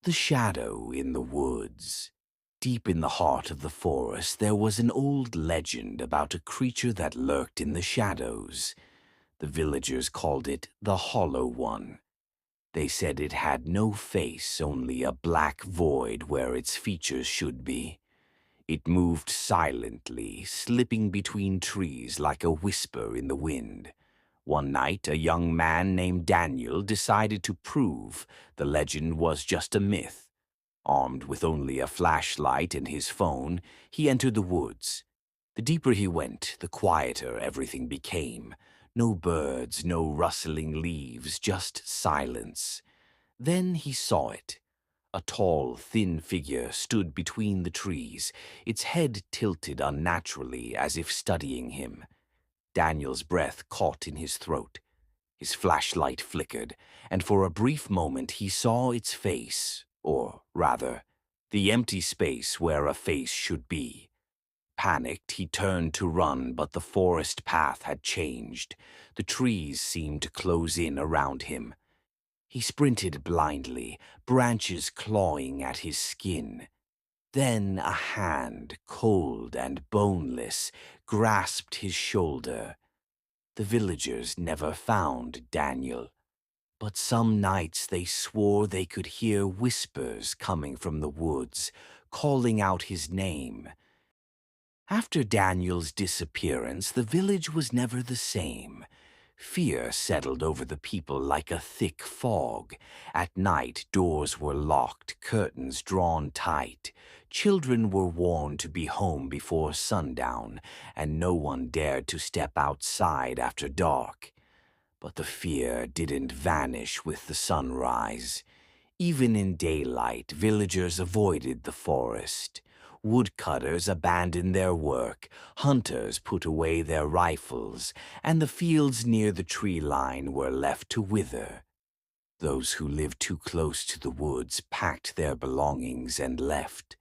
The shadow in the woods. Deep in the heart of the forest, there was an old legend about a creature that lurked in the shadows. The villagers called it the Hollow One. They said it had no face, only a black void where its features should be. It moved silently, slipping between trees like a whisper in the wind. One night, a young man named Daniel decided to prove the legend was just a myth. Armed with only a flashlight and his phone, he entered the woods. The deeper he went, the quieter everything became. No birds, no rustling leaves, just silence. Then he saw it. A tall, thin figure stood between the trees, its head tilted unnaturally as if studying him. Daniel's breath caught in his throat. His flashlight flickered, and for a brief moment he saw its face, or rather, the empty space where a face should be. Panicked, he turned to run, but the forest path had changed. The trees seemed to close in around him. He sprinted blindly, branches clawing at his skin. Then a hand, cold and boneless, grasped his shoulder. The villagers never found Daniel, but some nights they swore they could hear whispers coming from the woods, calling out his name. After Daniel's disappearance, the village was never the same. Fear settled over the people like a thick fog. At night, doors were locked, curtains drawn tight. Children were warned to be home before sundown, and no one dared to step outside after dark. But the fear didn't vanish with the sunrise. Even in daylight, villagers avoided the forest. Woodcutters abandoned their work, hunters put away their rifles, and the fields near the tree line were left to wither. Those who lived too close to the woods packed their belongings and left.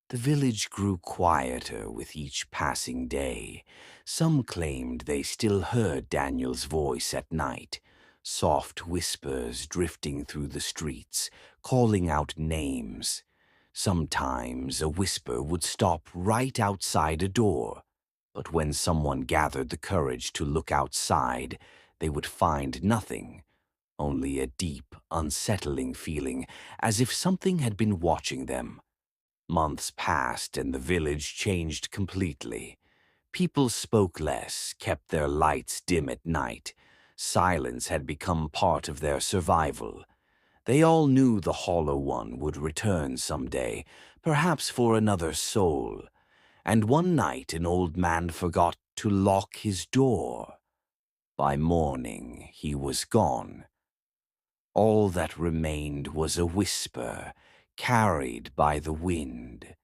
The village grew quieter with each passing day. Some claimed they still heard Daniel's voice at night, soft whispers drifting through the streets, calling out names. Sometimes a whisper would stop right outside a door, but when someone gathered the courage to look outside, they would find nothing, only a deep, unsettling feeling, as if something had been watching them. Months passed and the village changed completely. People spoke less, kept their lights dim at night. Silence had become part of their survival. They all knew the Hollow One would return someday, perhaps for another soul. And one night an old man forgot to lock his door. By morning he was gone. All that remained was a whisper, carried by the wind.